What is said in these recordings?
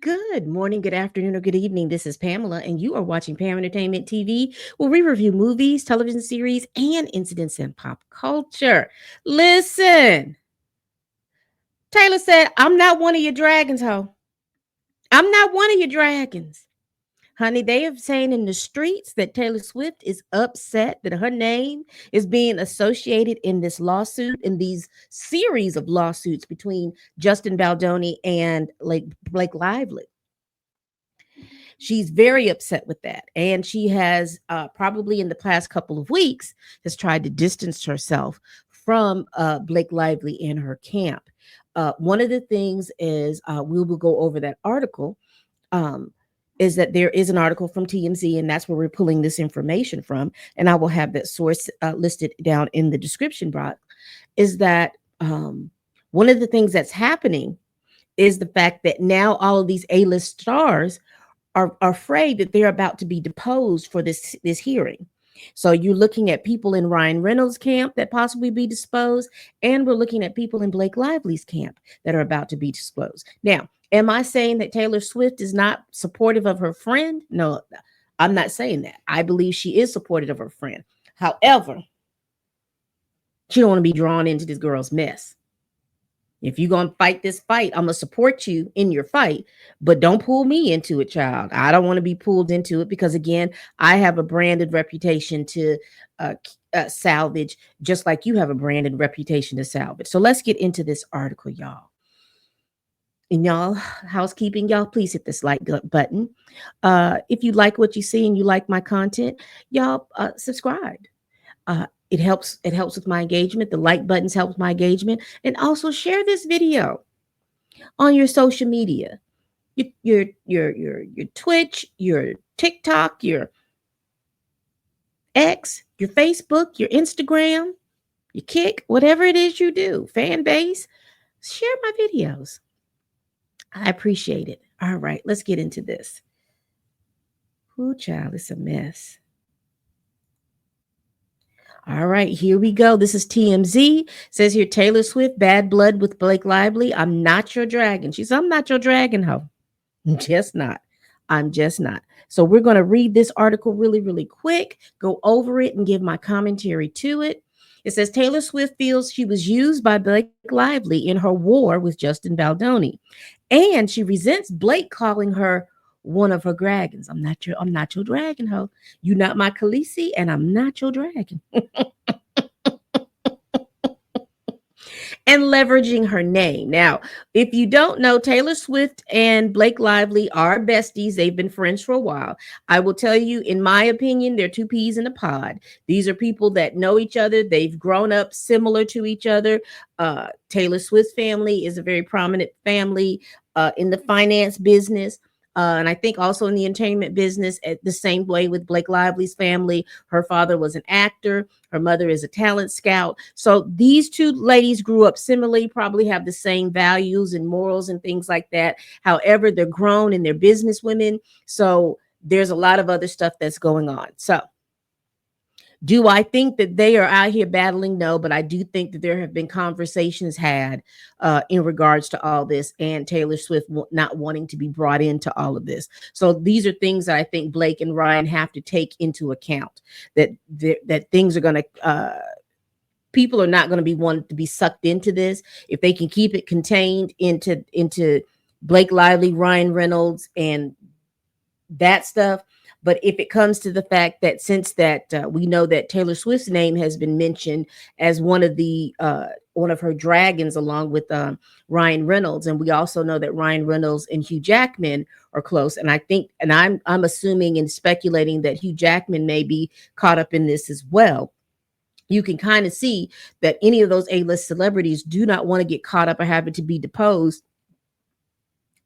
Good morning, good afternoon, or good evening. This is Pamela, and you are watching Pam Entertainment TV, where we review movies, television series, and incidents in pop culture. Listen, Taylor said, I'm not one of your dragons, ho. I'm not one of your dragons. Honey, they are saying in the streets that Taylor Swift is upset that her name is being associated in this lawsuit, in these series of lawsuits between Justin Baldoni and Blake Lively. She's very upset with that, and she has probably in the past couple of weeks has tried to distance herself from Blake Lively and her camp. One of the things is we will go over that article. Um, is that there is an article from TMZ, and that's where we're pulling this information from. And I will have that source listed down in the description box. Is that one of the things that's happening is the fact that now all of these A-list stars are afraid that they're about to be deposed for this hearing. So you're looking at people in Ryan Reynolds' camp that possibly be disposed, and we're looking at people in Blake Lively's camp that are about to be disposed. Now, am I saying that Taylor Swift is not supportive of her friend? No, I'm not saying that. I believe she is supportive of her friend. However, she don't want to be drawn into this girl's mess. If you're going to fight this fight, I'm going to support you in your fight, but don't pull me into it, child. I don't want to be pulled into it because, again, I have a branded reputation to salvage, just like you have a branded reputation to salvage. So let's get into this article, y'all. And y'all, housekeeping, y'all, please hit this like button. If you like what you see and you like my content, y'all subscribe. It helps with my engagement. The like buttons helps my engagement, and also share this video on your social media, your Twitch, your TikTok, your X, your Facebook, your Instagram, your Kick, whatever it is you do, fan base. Share my videos. I appreciate it. All right, let's get into this. Ooh, child, it's a mess. All right, here we go. This is TMZ. Says here Taylor Swift, bad blood with Blake Lively. I'm not your dragon. She said, I'm not your dragon, ho. I'm just not. I'm just not. So we're going to read this article really, really quick, go over it and give my commentary to it. It says Taylor Swift feels she was used by Blake Lively in her war with Justin Baldoni. And she resents Blake calling her one of her dragons. I'm not your dragon, ho. You not my Khaleesi, and I'm not your dragon. And leveraging her name. Now, if you don't know, Taylor Swift and Blake Lively are besties. They've been friends for a while. I will tell you, in my opinion, they're two peas in a pod. These are people that know each other. They've grown up similar to each other. Taylor Swift's family is a very prominent family in the finance business. And I think also in the entertainment business, at the same way with Blake Lively's family. Her father was an actor. Her mother is a talent scout. So these two ladies grew up similarly, probably have the same values and morals and things like that. However, they're grown and they're business women. So there's a lot of other stuff that's going on. So do I think that they are out here battling? No, but I do think that there have been conversations had in regards to all this, and Taylor Swift not wanting to be brought into all of this. So these are things that I think Blake and Ryan have to take into account, that things are going to people are not going to be wanting to be sucked into this. If they can keep it contained into Blake Lively, Ryan Reynolds, and that stuff. But if it comes to the fact that since that we know that Taylor Swift's name has been mentioned as one of her dragons, along with Ryan Reynolds, and we also know that Ryan Reynolds and Hugh Jackman are close, and I think, and I'm assuming and speculating that Hugh Jackman may be caught up in this as well. You can kind of see that any of those A-list celebrities do not want to get caught up or having to be deposed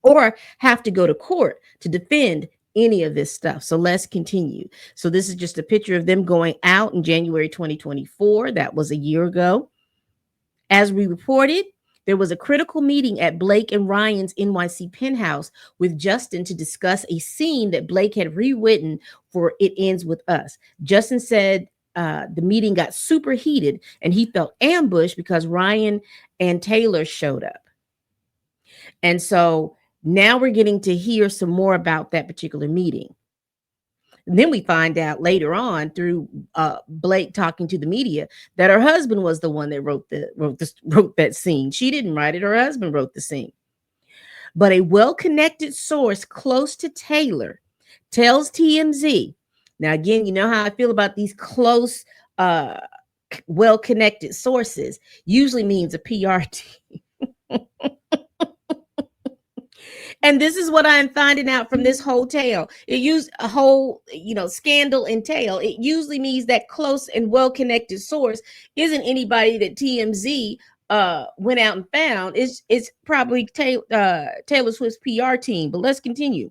or have to go to court to defend any of this stuff. So let's continue. So this is just a picture of them going out in January 2024. That was a year ago. As we reported, there was a critical meeting at Blake and Ryan's NYC penthouse with Justin to discuss a scene that Blake had rewritten for It Ends With Us. Justin said the meeting got super heated and he felt ambushed because Ryan and Taylor showed up. And so Now we're getting to hear some more about that particular meeting. And then we find out later on through Blake talking to the media that her husband was the one that wrote that scene. She didn't write it. Her husband wrote the scene. But a well-connected source close to Taylor tells TMZ. Now, again, you know how I feel about these close, well-connected sources. Usually means a PR team. And this is what I'm finding out from this whole tale. It used a whole, scandal and tale. It usually means that close and well-connected source isn't anybody that TMZ went out and found. It's probably Taylor Swift's PR team. But let's continue.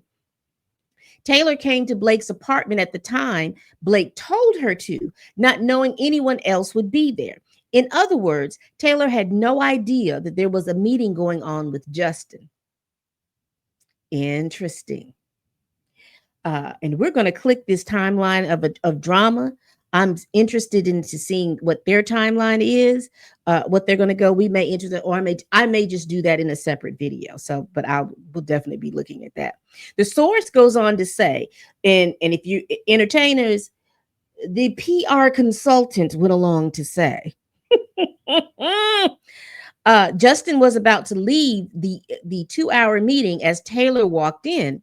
Taylor came to Blake's apartment at the time Blake told her to, not knowing anyone else would be there. In other words, Taylor had no idea that there was a meeting going on with Justin. Interesting. And we're going to click this timeline of drama. I'm interested into seeing what their timeline is, what they're going to go. We may enter or I may just do that in a separate video. So, but will definitely be looking at that. The source goes on to say, and if you entertainers, the PR consultant went along to say, Justin was about to leave the 2-hour meeting as Taylor walked in.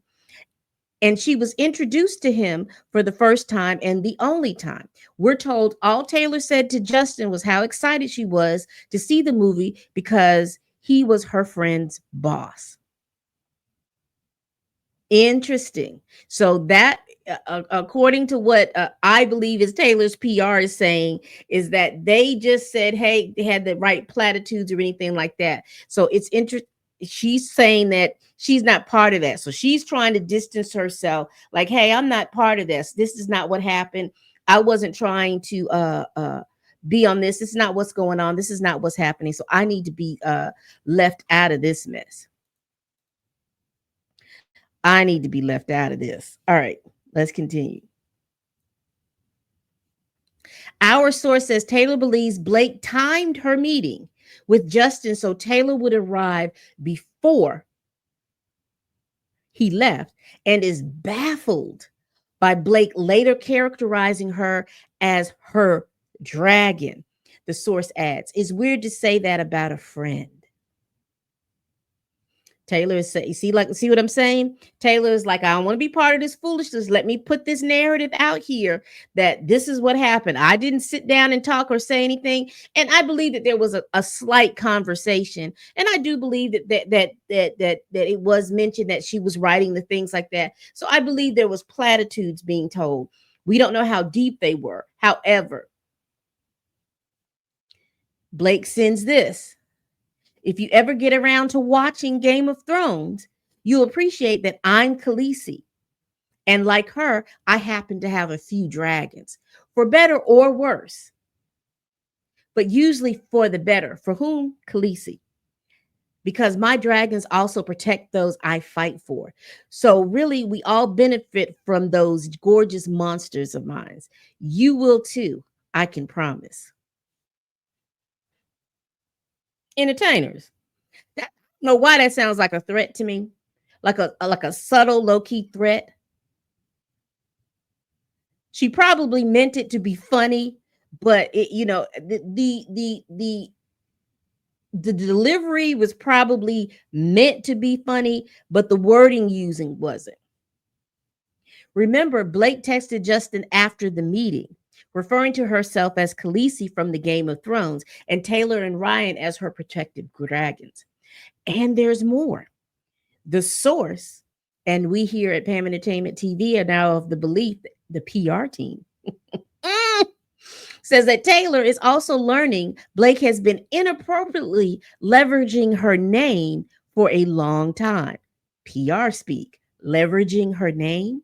And she was introduced to him for the first time and the only time. We're told all Taylor said to Justin was how excited she was to see the movie because he was her friend's boss. Interesting. So that, according to what I believe is Taylor's PR is saying, is that they just said, hey, they had the right platitudes or anything like that. So it's interesting. She's saying that she's not part of that. So she's trying to distance herself like, hey, I'm not part of this. This is not what happened. I wasn't trying to be on this. This is not what's going on. This is not what's happening. So I need to be left out of this mess. I need to be left out of this. All right, let's continue. Our source says Taylor believes Blake timed her meeting with Justin so Taylor would arrive before he left and is baffled by Blake later characterizing her as her dragon. The source adds, it's weird to say that about a friend. Taylor is saying, see what I'm saying? Taylor is like, I don't want to be part of this foolishness. Let me put this narrative out here that this is what happened. I didn't sit down and talk or say anything. And I believe that there was a slight conversation. And I do believe that it was mentioned that she was writing the things like that. So I believe there was platitudes being told. We don't know how deep they were. However, Blake sends this. If you ever get around to watching Game of Thrones, you'll appreciate that I'm Khaleesi. And like her, I happen to have a few dragons, for better or worse. But usually for the better. For whom? Khaleesi. Because my dragons also protect those I fight for. So really, we all benefit from those gorgeous monsters of mine. You will too, I can promise. Entertainers. I don't know why that sounds like a threat to me, like a subtle, low-key threat. She probably meant it to be funny, but the delivery was probably meant to be funny, but the wording using wasn't. Remember, Blake texted Justin after the meeting, referring to herself as Khaleesi from the Game of Thrones and Taylor and Ryan as her protective dragons. And there's more. The source, and we here at Pam Entertainment TV are now of the belief that the PR team says that Taylor is also learning Blake has been inappropriately leveraging her name for a long time. PR speak, leveraging her name,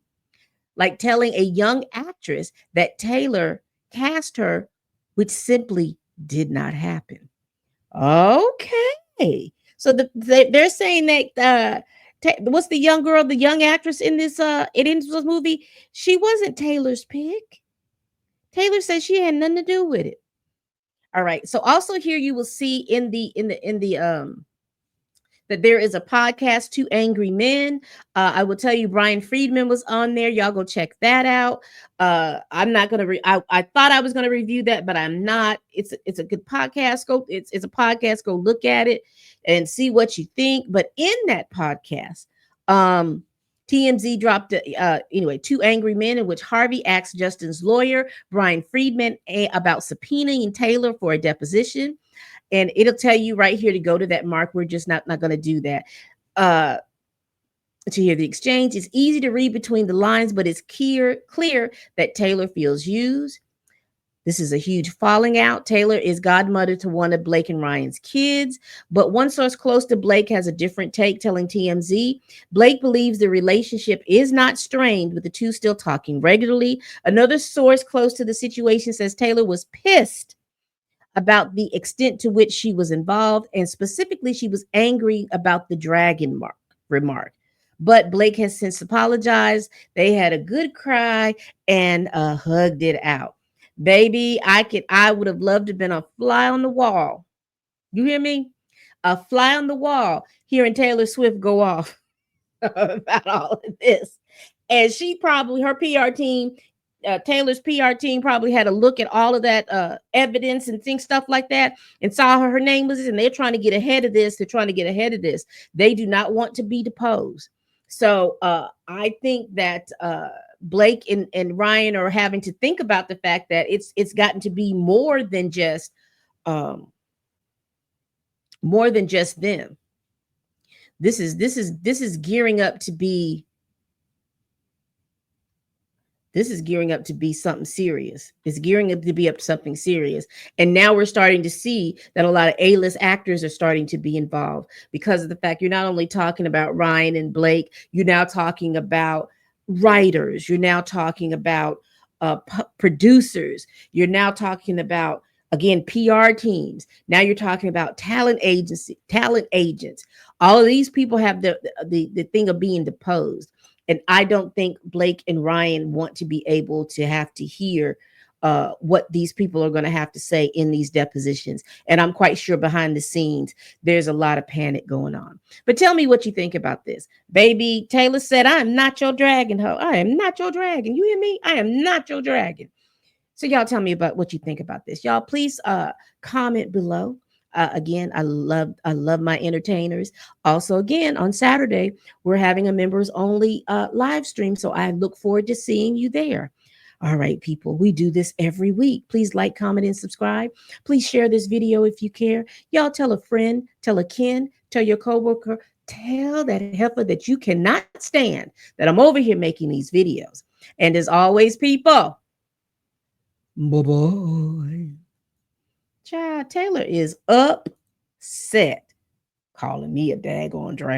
like telling a young actress that Taylor cast her, which simply did not happen. Okay. So they're saying that what's the young girl, the young actress in this movie? She wasn't Taylor's pick. Taylor said she had nothing to do with it. All right. So also here you will see in the that there is a podcast, Two Angry Men. I will tell you, Brian Friedman was on there. Y'all go check that out. I'm not gonna. I thought I was gonna review that, but I'm not. It's a good podcast. It's a podcast. Go look at it and see what you think. But in that podcast, TMZ dropped anyway, Two Angry Men, in which Harvey asks Justin's lawyer, Brian Friedman, about subpoenaing Taylor for a deposition. And it'll tell you right here to go to that mark. We're just not going to do that. To hear the exchange, it's easy to read between the lines, but it's clear that Taylor feels used. This is a huge falling out. Taylor is godmother to one of Blake and Ryan's kids, but one source close to Blake has a different take, telling TMZ Blake believes the relationship is not strained, with the two still talking regularly. Another source close to the situation says Taylor was pissed about the extent to which she was involved, and specifically, she was angry about the dragon remark. But Blake has since apologized. They had a good cry and hugged it out. Baby, I would have loved to have been a fly on the wall. You hear me? A fly on the wall hearing Taylor Swift go off about all of this. And she probably, her PR team, Taylor's PR team probably had a look at all of that evidence and things, stuff like that, and saw her name was, and they're trying to get ahead of this. They're trying to get ahead of this. They do not want to be deposed. So I think that Blake and Ryan are having to think about the fact that it's gotten to be more than just them. This is gearing up to be something serious. It's gearing up to be up to something serious. And now we're starting to see that a lot of A-list actors are starting to be involved because of the fact you're not only talking about Ryan and Blake, you're now talking about writers. You're now talking about producers. You're now talking about, again, PR teams. Now you're talking about talent agents. All of these people have the thing of being deposed. And I don't think Blake and Ryan want to be able to have to hear what these people are going to have to say in these depositions. And I'm quite sure behind the scenes, there's a lot of panic going on. But tell me what you think about this. Baby, Taylor said, I am not your dragon, ho. I am not your dragon. You hear me? I am not your dragon. So y'all tell me about what you think about this. Y'all please comment below. Again, I love my entertainers. Also, again, on Saturday, we're having a members only live stream. So I look forward to seeing you there. All right, people, we do this every week. Please like, comment, and subscribe. Please share this video if you care. Y'all tell a friend, tell a kin, tell your coworker, tell that heifer that you cannot stand that I'm over here making these videos. And as always, people, bye-bye. Child, Taylor is upset, calling me a daggone drag.